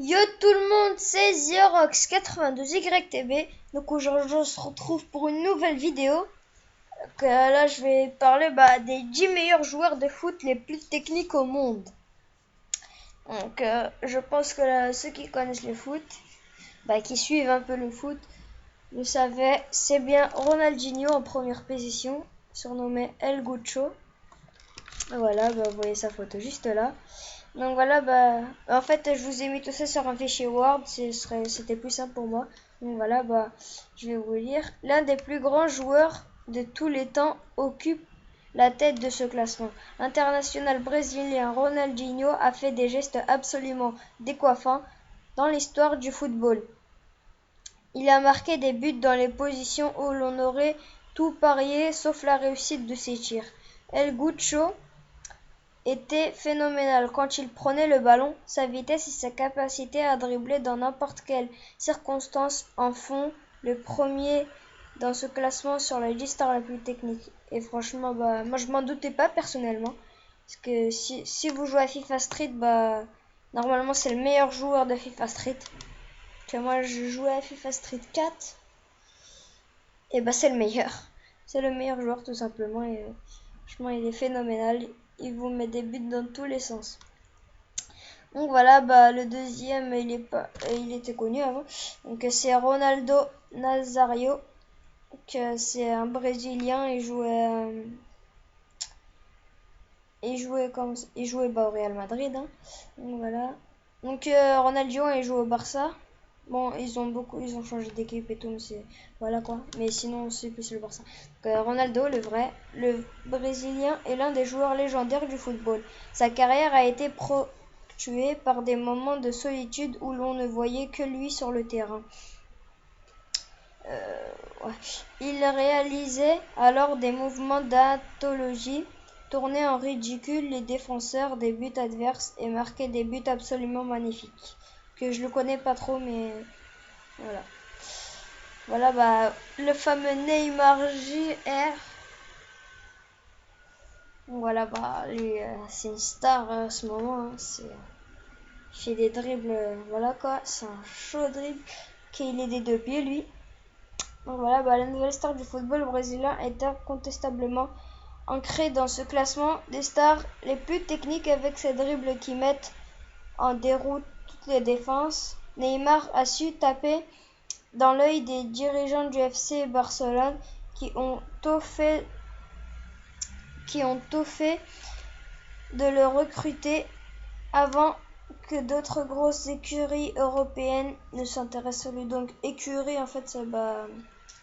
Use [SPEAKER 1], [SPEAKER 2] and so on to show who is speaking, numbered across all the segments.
[SPEAKER 1] Yo tout le monde, c'est Xerox92YTB. Donc aujourd'hui on se retrouve pour une nouvelle vidéo. Là je vais parler des 10 meilleurs joueurs de foot les plus techniques au monde. Donc je pense que ceux qui connaissent le foot, qui suivent un peu le foot, le savaient. C'est bien Ronaldinho en première position, surnommé El Gucho. Voilà, vous voyez sa photo juste là. Donc voilà, en fait, je vous ai mis tout ça sur un fichier Word, c'était plus simple pour moi. Donc voilà, je vais vous lire. L'un des plus grands joueurs de tous les temps occupe la tête de ce classement. L'international brésilien Ronaldinho a fait des gestes absolument décoiffants dans l'histoire du football. Il a marqué des buts dans les positions où l'on aurait tout parié sauf la réussite de ses tirs. El Gucho était phénoménal quand il prenait le ballon. Sa vitesse et sa capacité à dribbler dans n'importe quelle circonstance en font le premier dans ce classement sur la liste la plus technique. Et franchement, moi je m'en doutais pas personnellement. Parce que si vous jouez à FIFA Street, normalement c'est le meilleur joueur de FIFA Street. Que moi je jouais à FIFA Street 4. Et c'est le meilleur. C'est le meilleur joueur tout simplement. Et franchement, il est phénoménal. Il vous met des buts dans tous les sens. Donc voilà, le deuxième, il était connu avant. Donc c'est Ronaldo Nazario, que c'est un Brésilien. Il jouait au Real Madrid. Hein. Donc voilà. Donc Ronaldo, il joue au Barça. Bon, ils ont changé d'équipe et tout, mais c'est voilà quoi. Mais sinon, c'est plus le Barça. Donc, Ronaldo, le Brésilien, est l'un des joueurs légendaires du football. Sa carrière a été ponctuée par des moments de solitude où l'on ne voyait que lui sur le terrain. Ouais. Il réalisait alors des mouvements d'anthologie, tournait en ridicule les défenseurs des buts adverses et marquait des buts absolument magnifiques. Que je le connais pas trop, mais voilà. Voilà, le fameux Neymar Jr. Voilà, lui, c'est une star à ce moment. Hein, il fait des dribbles, voilà quoi. C'est un chaud dribble. Qu'il est des deux pieds, lui. Donc voilà, la nouvelle star du football brésilien est incontestablement ancrée dans ce classement des stars les plus techniques avec ses dribbles qui mettent en déroute toutes les défenses. Neymar a su taper dans l'œil des dirigeants du FC Barcelone qui ont tout fait de le recruter avant que d'autres grosses écuries européennes ne s'intéressent à lui. Donc écurie en fait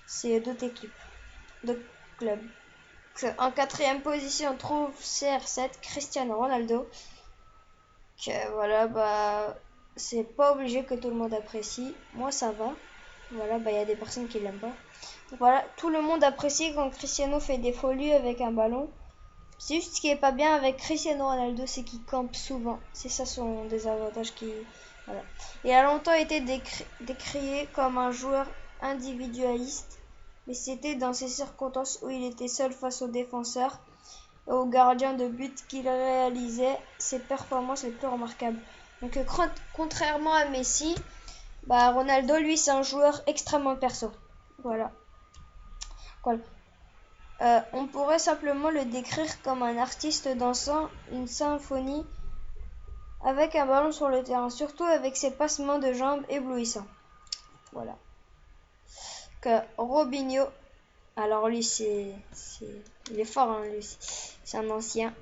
[SPEAKER 1] c'est d'autres équipes, d'autres clubs. En quatrième position on trouve CR7 Cristiano Ronaldo. Que voilà c'est pas obligé que tout le monde apprécie. Moi ça va. Voilà, y a des personnes qui l'aiment pas. Donc, voilà, tout le monde apprécie quand Cristiano fait des folies avec un ballon. C'est juste ce qui est pas bien avec Cristiano Ronaldo, c'est qu'il campe souvent. C'est ça son désavantage voilà. Il a longtemps été décrié comme un joueur individualiste, mais c'était dans ces circonstances où il était seul face aux défenseurs et aux gardiens de but qu'il réalisait ses performances les plus remarquables. Donc contrairement à Messi, Ronaldo, lui, c'est un joueur extrêmement perso. Voilà. On pourrait simplement le décrire comme un artiste dansant une symphonie avec un ballon sur le terrain, surtout avec ses passements de jambes éblouissants. Voilà. Robinho, alors lui, il est fort, hein, lui. C'est un ancien.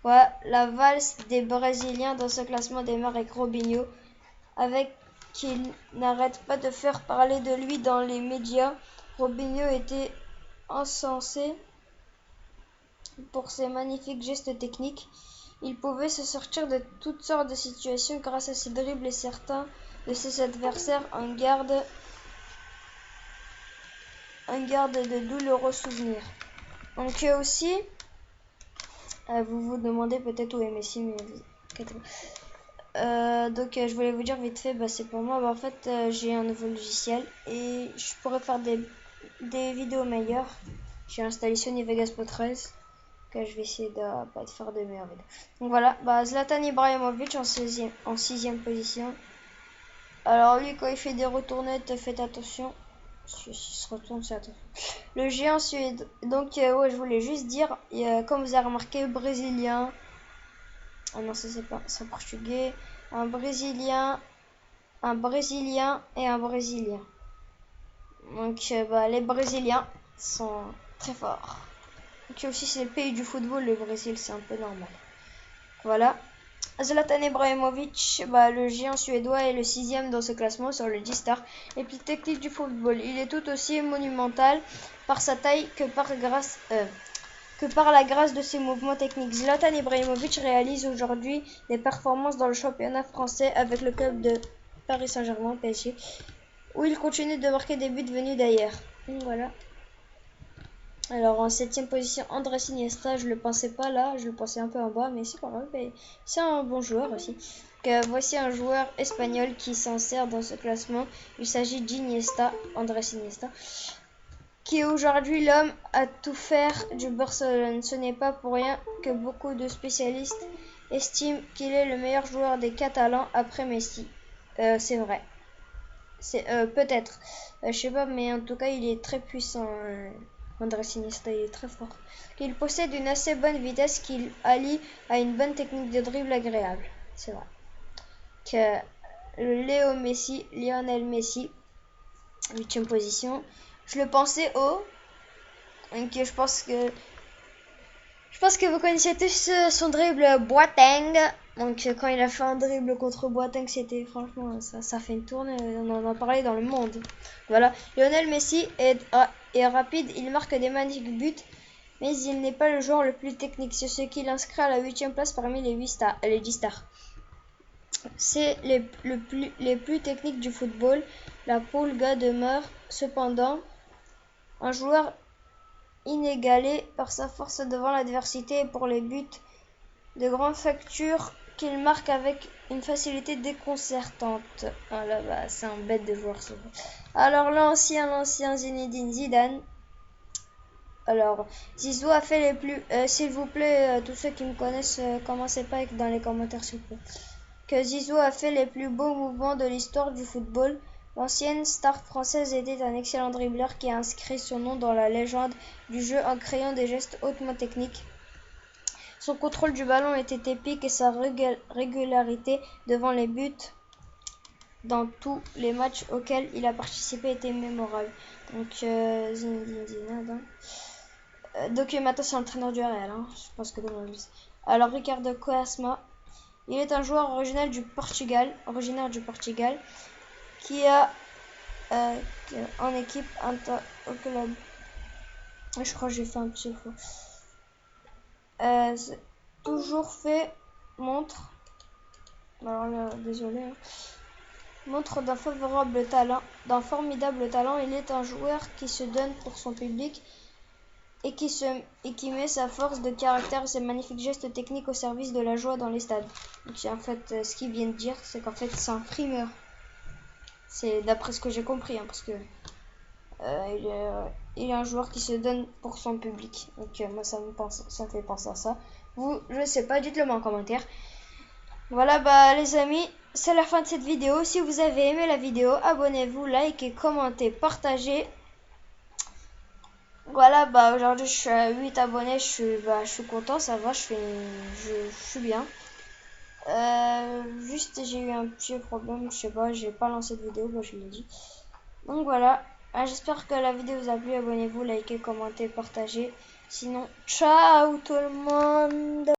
[SPEAKER 1] Voilà, la valse des Brésiliens dans ce classement démarre avec Robinho, avec qui n'arrête pas de faire parler de lui dans les médias. Robinho était encensé pour ses magnifiques gestes techniques. Il pouvait se sortir de toutes sortes de situations grâce à ses dribbles et certains de ses adversaires en gardent de douloureux souvenirs. Donc aussi, vous vous demandez peut-être où est Messi, mais donc je voulais vous dire vite fait, c'est pour moi. En fait, j'ai un nouveau logiciel et je pourrais faire des vidéos meilleures. J'ai installé Sony Vegas Pro 13. que je vais essayer de faire de meilleures vidéos. Donc voilà, bah, Zlatan Ibrahimovic en sixième position. Alors lui, quand il fait des retournettes, faites attention. Si se retourne, c'est attention. Le géant suédois. Donc ouais, je voulais juste dire, comme vous avez remarqué, brésilien. Ah non, ça c'est pas, c'est portugais. Un brésilien et un brésilien. Donc bah, les brésiliens sont très forts. Donc aussi c'est le pays du football, le Brésil, c'est un peu normal. Voilà. Zlatan Ibrahimovic, bah, le géant suédois, est le sixième dans ce classement sur le 10 stars les plus techniques du football. Il est tout aussi monumental par sa taille que par la grâce de ses mouvements techniques. Zlatan Ibrahimovic réalise aujourd'hui des performances dans le championnat français avec le club de Paris Saint-Germain, PSG, où il continue de marquer des buts venus d'ailleurs. Voilà. Alors en septième position, Andrés Iniesta, je le pensais pas là, je le pensais un peu en bas, mais c'est pas grave, c'est un bon joueur aussi. Donc, voici un joueur espagnol qui s'en sert dans ce classement. Il s'agit d'Iniesta, Andrés Iniesta, qui est aujourd'hui l'homme à tout faire du Barcelone. Ce n'est pas pour rien que beaucoup de spécialistes estiment qu'il est le meilleur joueur des Catalans après Messi. C'est vrai. C'est peut-être. Je sais pas, mais en tout cas, il est très puissant. Andrés Iniesta, il est très fort. Il possède une assez bonne vitesse qu'il allie à une bonne technique de dribble agréable. C'est vrai. Que Lionel Messi, 8e position. Je le pensais haut. Donc je pense que vous connaissez tous son dribble Boateng. Donc quand il a fait un dribble contre Boateng, c'était franchement, ça fait une tournée, on en a parlé dans le monde. Voilà, Lionel Messi est rapide, il marque des magnifiques buts, mais il n'est pas le joueur le plus technique. C'est ce qui l'inscrit à la 8e place parmi les 10 stars. C'est les plus techniques du football. La Pulga demeure cependant un joueur inégalé par sa force devant l'adversité et pour les buts de grande facture qu'il marque avec une facilité déconcertante. Ah là bas, c'est un bête de joueur ça. Alors l'ancien Zinedine Zidane. Alors Zizou a fait les plus s'il vous plaît tous ceux qui me connaissent commencez pas dans les commentaires s'il vous plaît. Que Zizou a fait les plus beaux mouvements de l'histoire du football. L'ancienne star française était un excellent dribbleur qui a inscrit son nom dans la légende du jeu en créant des gestes hautement techniques. Son contrôle du ballon était épique et sa régularité devant les buts dans tous les matchs auxquels il a participé était mémorable. Donc Zinedine Zidane. Donc maintenant c'est l'entraîneur du Real. Je pense que alors Ricardo Quaresma, il est un joueur originaire du Portugal, qui a en équipe au club. Je crois que j'ai fait un petit faux. Toujours fait montre. Alors là, désolé. Montre d'un formidable talent. Il est un joueur qui se donne pour son public et qui met sa force de caractère et ses magnifiques gestes techniques au service de la joie dans les stades. Donc en fait, ce qu'il vient de dire, c'est qu'en fait, c'est un primeur. C'est d'après ce que j'ai compris, parce que il est un joueur qui se donne pour son public. Donc moi, ça me fait penser à ça. Vous, je sais pas, dites-le moi en commentaire. Voilà, bah les amis, c'est la fin de cette vidéo. Si vous avez aimé la vidéo, abonnez-vous, likez, commentez, partagez. Voilà, bah aujourd'hui je suis à 8 abonnés, je suis content, ça va, je suis bien. Juste j'ai eu un petit problème, je sais pas, j'ai pas lancé de vidéo, je l'ai dit. Donc voilà, j'espère que la vidéo vous a plu, abonnez-vous, likez, commentez, partagez. Sinon, ciao tout le monde!